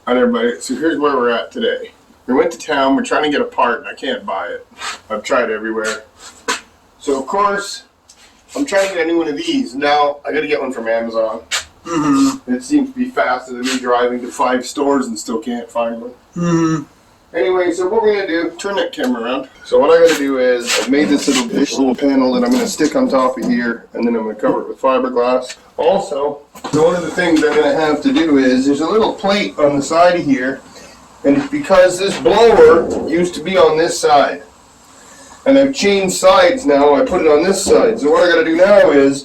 Alright everybody, so here's where we're at today. We went to town, we're trying to get a part and I can't buy it. I've tried everywhere. So of course, I'm trying to get any one of these. Now, I gotta get one from Amazon. It seems to be faster than me driving to 5 stores and still can't find one. Anyway, so what we're gonna do, turn that camera around. So what I gotta do is, I've made this little panel that I'm gonna stick on top of here, and then I'm gonna cover it with fiberglass. Also, one of the things I'm gonna have to do is, there's a little plate on the side of here, and because this blower used to be on this side, and I've changed sides now, I put it on this side. So what I gotta do now is,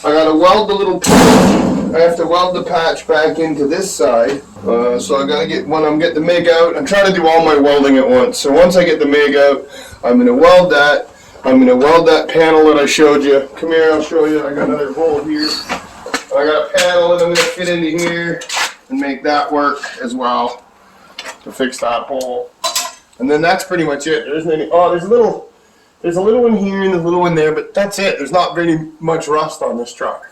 I gotta weld the little patch. I have to weld the patch back into this side. So I gotta get, when I'm getting the MIG out, I'm trying to do all my welding at once. So once I get the MIG out, I'm gonna weld that. I'm gonna weld that panel that I showed you. Come here, I'll show you. I got another hole here. I got a panel that I'm gonna fit into here and make that work as well to fix that hole. And then that's pretty much it. There isn't any. Oh, there's a little one here and a little one there, but that's it. There's not very much rust on this truck.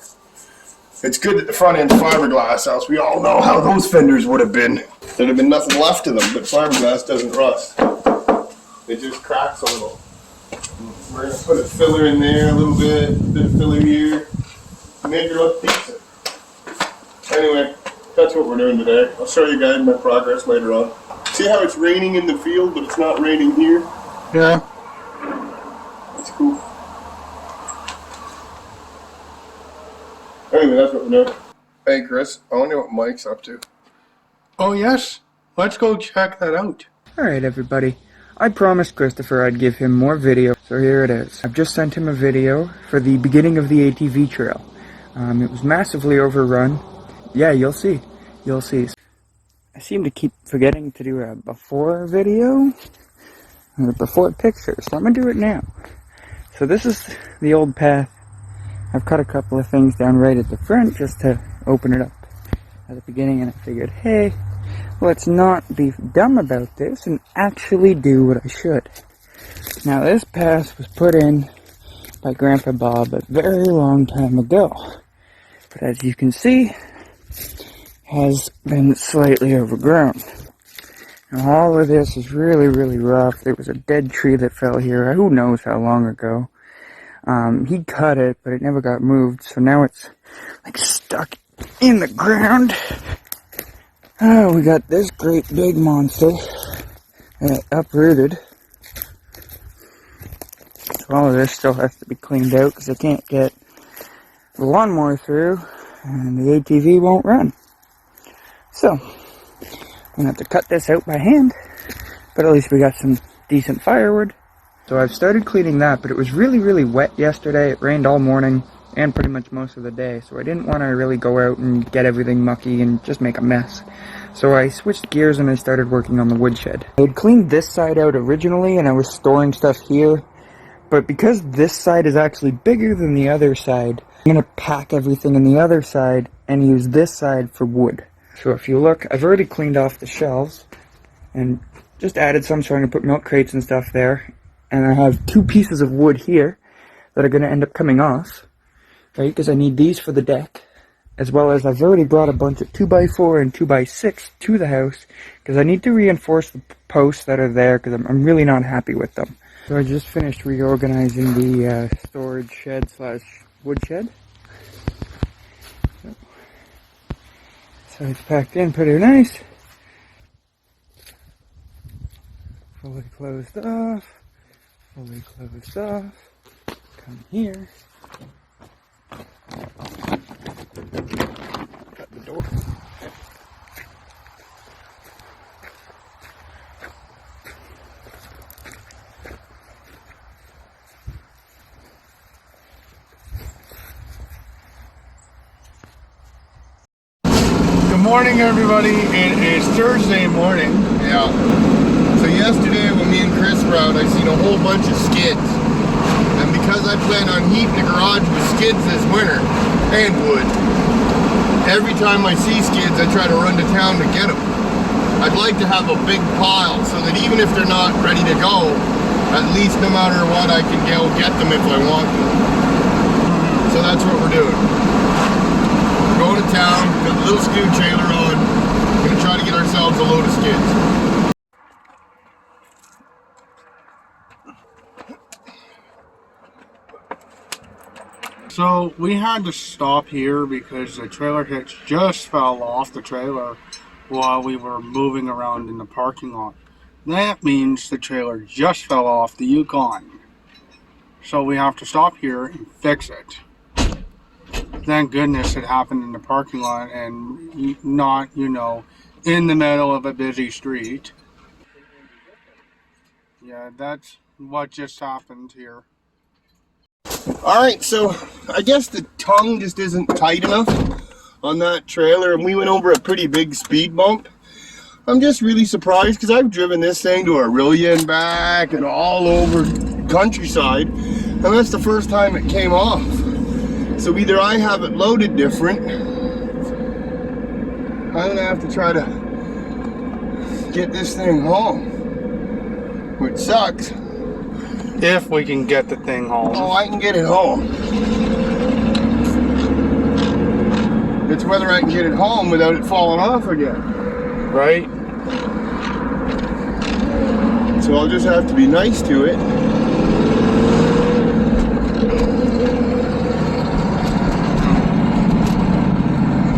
It's good that the front end's fiberglass, else we all know how those fenders would have been. There'd have been nothing left to them, but fiberglass doesn't rust. It just cracks a little. We're going to put a filler in there a little bit of filler here. Make it look decent. Anyway, that's what we're doing today. I'll show you guys my progress later on. See how it's raining in the field, but it's not raining here? Yeah. That's cool. Anyway, that's what we're doing. Hey Chris, I wonder what Mike's up to. Oh yes? Let's go check that out. Alright everybody, I promised Christopher I'd give him more video, so here it is. I've just sent him a video for the beginning of the ATV trail. It was massively overrun. Yeah, you'll see. You'll see. I seem to keep forgetting to do a before video, or before picture, so I'm gonna do it now. So this is the old path. I've cut a couple of things down right at the front just to open it up at the beginning, and I figured, hey, let's not be dumb about this and actually do what I should. Now this path was put in by Grandpa Bob a very long time ago, but as you can see, has been slightly overgrown. Now all of this is really, really rough. There was a dead tree that fell here, who knows how long ago. He cut it, but it never got moved, so now it's like stuck in the ground. Oh, we got this great big monster uprooted. So all of this still has to be cleaned out because I can't get the lawnmower through and the ATV won't run. So, I'm gonna have to cut this out by hand, but at least we got some decent firewood. So I've started cleaning that, but it was really, really wet yesterday. It rained all morning and pretty much most of the day, so I didn't want to really go out and get everything mucky and just make a mess. So I switched gears and I started working on the woodshed. I had cleaned this side out originally and I was storing stuff here, but because this side is actually bigger than the other side, I'm going to pack everything in the other side and use this side for wood. So if you look, I've already cleaned off the shelves and just added some, so I'm going to put milk crates and stuff there. And I have 2 pieces of wood here that are going to end up coming off, right, because I need these for the deck, as well as I've already brought a bunch of 2x4 and 2x6 to the house, because I need to reinforce the posts that are there, because I'm really not happy with them. So I just finished reorganizing the storage shed slash wood shed. So it's packed in pretty nice. Fully closed off. Fully closed off. Come here. Cut the door. Good morning everybody. It is Thursday morning. Yeah. So yesterday when me and Chris were out, I seen a whole bunch of skids. And because I plan on heating the garage with skids this winter, and wood, every time I see skids, I try to run to town to get them. I'd like to have a big pile so that even if they're not ready to go, at least no matter what, I can go get them if I want them. So that's what we're doing. We're going to town, got a little skid trailer on. We're going to try to get ourselves ourselves a load of skids. So we had to stop here because the trailer hitch just fell off the trailer while we were moving around in the parking lot. That means the trailer just fell off the Yukon. So we have to stop here and fix it. Thank goodness it happened in the parking lot and not, in the middle of a busy street. Yeah, that's what just happened here. Alright, so I guess the tongue just isn't tight enough on that trailer, and we went over a pretty big speed bump. I'm just really surprised because I've driven this thing to Aurelia and back and all over countryside, and that's the first time it came off. So either I have it loaded different, I'm gonna have to try to get this thing home, which sucks. If we can get the thing home. Oh, I can get it home. It's whether I can get it home without it falling off again. Right? So I'll just have to be nice to it.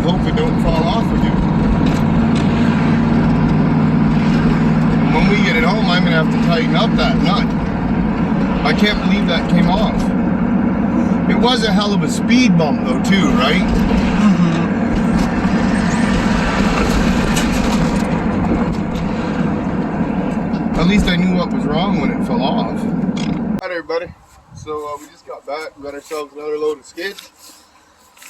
Hope it don't fall off again. When we get it home, I'm gonna have to tighten up that nut. I can't believe that came off. It was a hell of a speed bump though too, right? At least I knew what was wrong when it fell off. Alright everybody, so we just got back, we got ourselves another load of skids.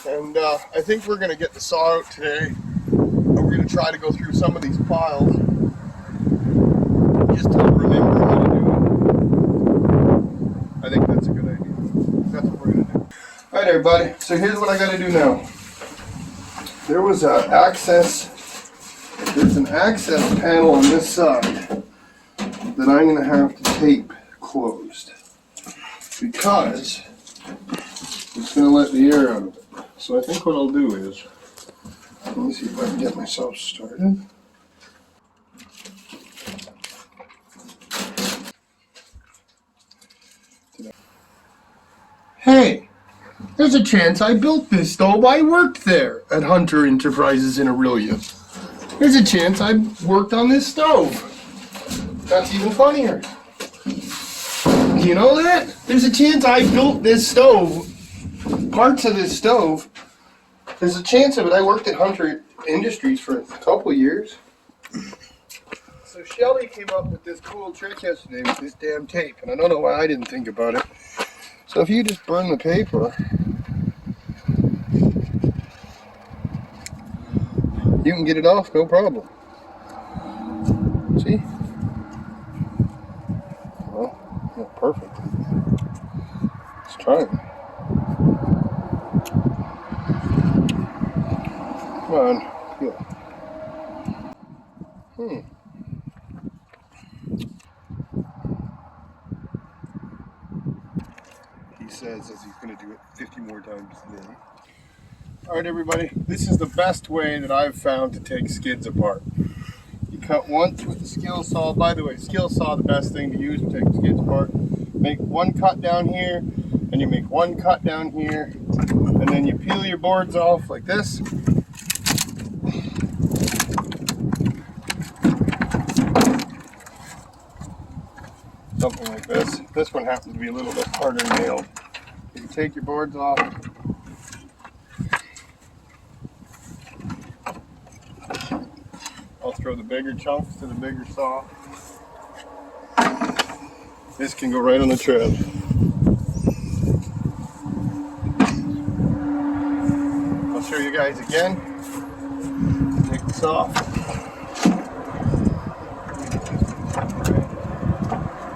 And I think we're going to get the saw out today. And we're going to try to go through some of these piles. Just to remember how to do it. I think that's a good idea. That's what we're going to do. Alright everybody, so here's what I got to do now. There was there's an access panel on this side that I'm going to have to tape closed, because it's going to let the air out of it. So I think what I'll do is, let me see if I can get myself started. Hey, there's a chance I built this stove. I worked there at Hunter Enterprises in Aurelia. There's a chance I worked on this stove. That's even funnier. You know that? There's a chance I built this stove, parts of this stove. There's a chance of it. I worked at Hunter Industries for a couple of years. So Shelly came up with this cool trick yesterday with this damn tape, and I don't know why I didn't think about it. So if you just burn the paper, you can get it off, no problem. See? Well, not perfect. Let's try it. Come on, feel it. He says as he's going to do it 50 more times today. Alright everybody, this is the best way that I've found to take skids apart. You cut once with the skill saw. By the way, skill saw the best thing to use to take skids apart. Make one cut down here, and you make one cut down here, and then you peel your boards off like this. Something like this. This one happens to be a little bit harder nailed. You take your boards off. I'll throw the bigger chunks to the bigger saw. This can go right on the tread. I'll show you guys again. Take this off.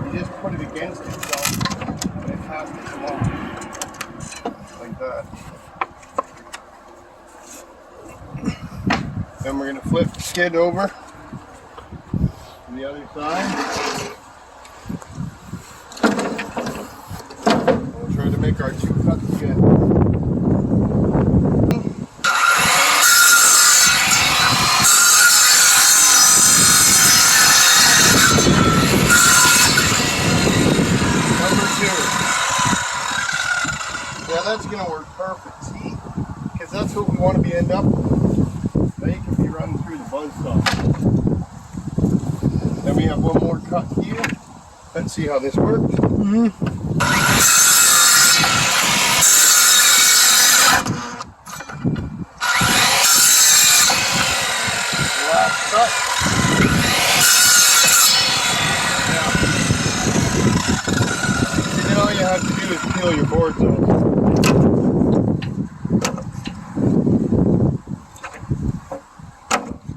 You just put it against itself and it has to come off. Like that. Then we're going to flip the skid over on the other side. We'll try to make our two cuts again. perfect. See? Because that's what we want to be end up with. They can be running through the buzzsaw. Then we have one more cut here. Let's see how this works. Last cut. Yeah. And then all you have to do is peel your boards off.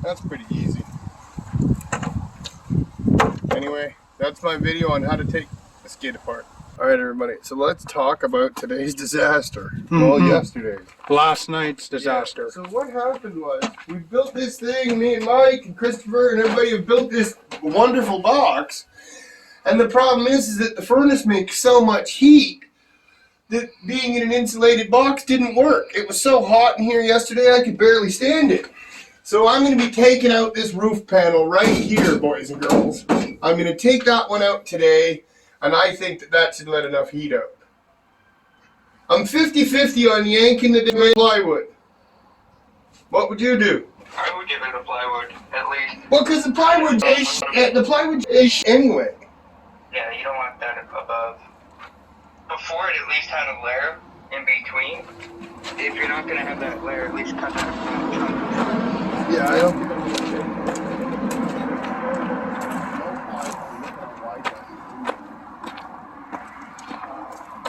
That's pretty easy. Anyway, that's my video on how to take the skid apart. Alright everybody, so let's talk about today's disaster. Well, yesterday's. Last night's disaster. Yeah. So what happened was, we built this thing, me and Mike and Christopher and everybody have built this wonderful box. And the problem is that the furnace makes so much heat that being in an insulated box didn't work. It was so hot in here yesterday I could barely stand it. So I'm going to be taking out this roof panel right here, boys and girls. I'm going to take that one out today, and I think that that should let enough heat out. I'm 50-50 on yanking the plywood. What would you do? I would give it a plywood, at least. Well, because the plywood's ish anyway. Yeah, you don't want that above. Before it at least had a layer in between. If you're not going to have that layer, at least cut that chunk. Yeah, I don't think I'm going to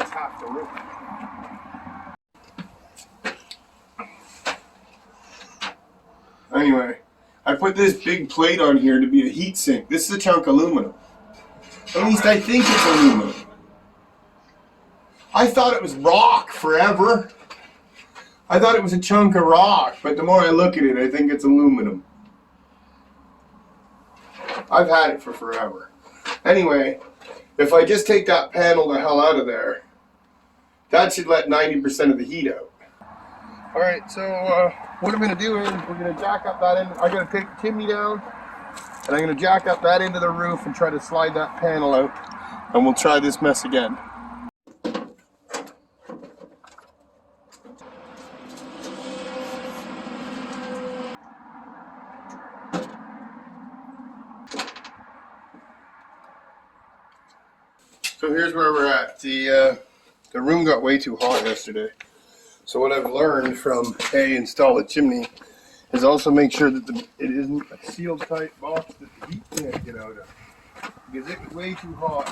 it's half the roof. Anyway, I put this big plate on here to be a heat sink. This is a chunk of aluminum. At least I think it's aluminum. I thought it was rock forever. I thought it was a chunk of rock, but the more I look at it, I think it's aluminum. I've had it for forever. Anyway, if I just take that panel the hell out of there, that should let 90% of the heat out. Alright, so what I'm going to do is we're going to jack up that end. I'm going to take the chimney down, and I'm going to jack up that end of the roof and try to slide that panel out, and we'll try this mess again. So here's where we're at. The room got way too hot yesterday. So what I've learned from install a chimney is also make sure that it isn't a sealed tight box that the heat can't get out of, because it was way too hot.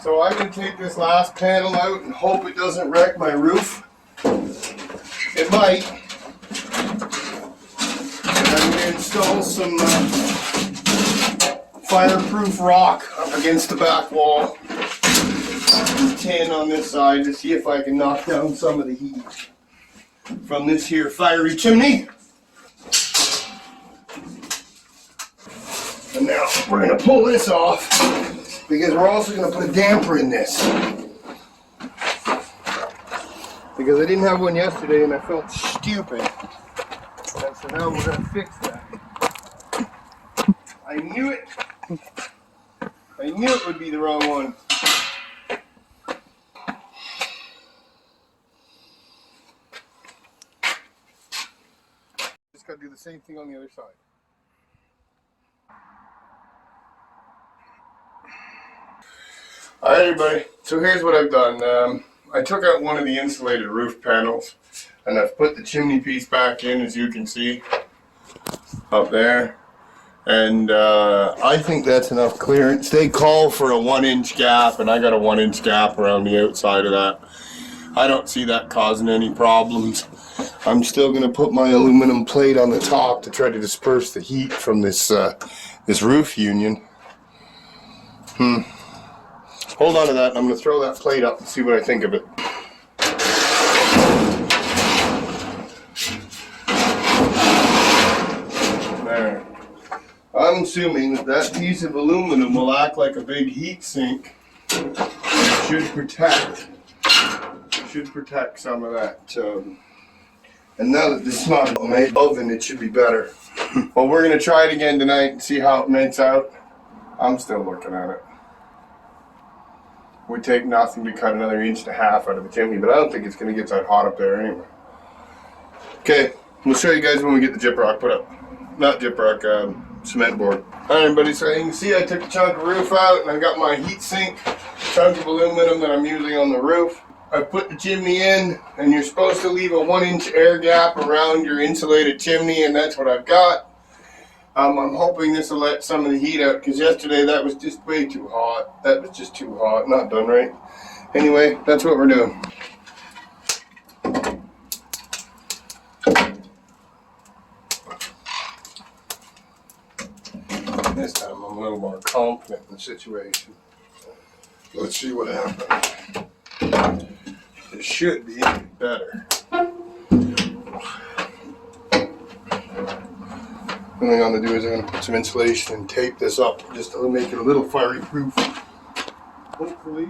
So I'm going to take this last panel out and hope it doesn't wreck my roof. It might. And I'm going to install some fireproof rock up against the back wall and tin on this side to see if I can knock down some of the heat from this here fiery chimney. And now we're going to pull this off, because we're also going to put a damper in this, because I didn't have one yesterday and I felt stupid. And so now we're going to fix that. I knew it. I knew it would be the wrong one. Just got to do the same thing on the other side. Alright everybody, so here's what I've done. I took out one of the insulated roof panels and I've put the chimney piece back in, as you can see, up there. And I think that's enough clearance. They call for a 1-inch gap, and I got a 1-inch gap around the outside of that. I don't see that causing any problems. I'm still going to put my aluminum plate on the top to try to disperse the heat from this this roof union. Hold on to that, and I'm going to throw that plate up and see what I think of it. There. I'm assuming that that piece of aluminum will act like a big heat sink. It should protect some of that. And now that this is not my oven, it should be better. Well, we're going to try it again tonight and see how it makes out. I'm still looking at it. Would take nothing to cut another 1.5 inches out of the chimney, but I don't think it's going to get that hot up there anyway. Okay, we'll show you guys when we get the gyprock put up. Not gyprock, cement board. Alright everybody, so you can see I took a chunk of roof out and I got my heat sink, chunk of aluminum that I'm using on the roof. I put the chimney in, and you're supposed to leave a 1-inch air gap around your insulated chimney, and that's what I've got. I'm hoping this will let some of the heat out, because yesterday that was just way too hot. That was just too hot, not done right. Anyway, that's what we're doing. This time I'm a little more confident in the situation. Let's see what happens. It should be better. What I'm going to do is I'm going to put some insulation and tape this up just to make it a little fire proof. Hopefully.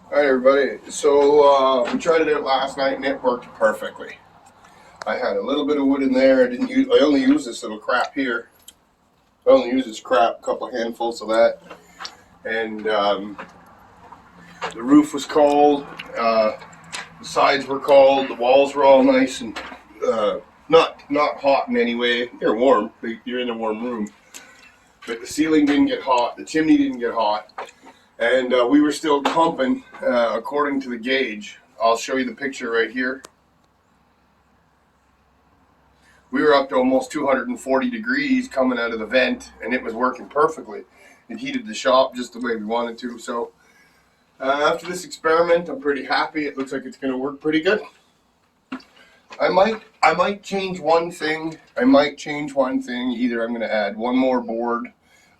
Alright everybody, so we tried it out last night and it worked perfectly. I had a little bit of wood in there. I only used this little crap here. I only used this crap, a couple of handfuls of that. And the roof was cold, the sides were cold, the walls were all nice and not hot in any way. They're warm. You're in a warm room. But the ceiling didn't get hot. The chimney didn't get hot. And we were still pumping according to the gauge. I'll show you the picture right here. We were up to almost 240 degrees coming out of the vent, and it was working perfectly. It heated the shop just the way we wanted to. So after this experiment, I'm pretty happy. It looks like it's going to work pretty good. I might change one thing. Either I'm going to add one more board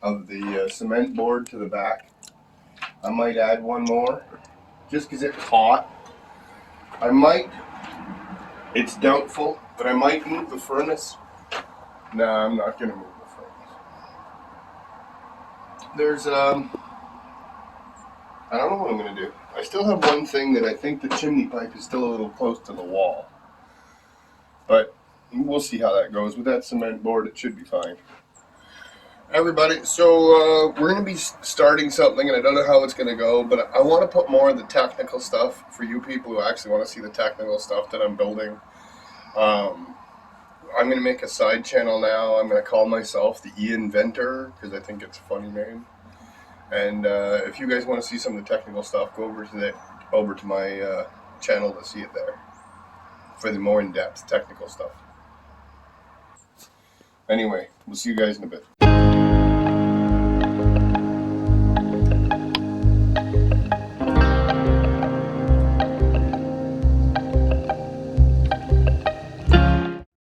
of the cement board to the back. I might add one more just because it's hot. It's doubtful, but I might move the furnace. No, I'm not going to move the furnace. I don't know what I'm going to do. I still have one thing that I think the chimney pipe is still a little close to the wall. But we'll see how that goes. With that cement board, it should be fine. Everybody, so we're going to be starting something, and I don't know how it's going to go, but I want to put more of the technical stuff for you people who actually want to see the technical stuff that I'm building. I'm going to make a side channel now. I'm going to call myself the E-Inventor, because I think it's a funny name. And if you guys want to see some of the technical stuff, go over to my channel to see it there for the more in-depth technical stuff. Anyway, we'll see you guys in a bit.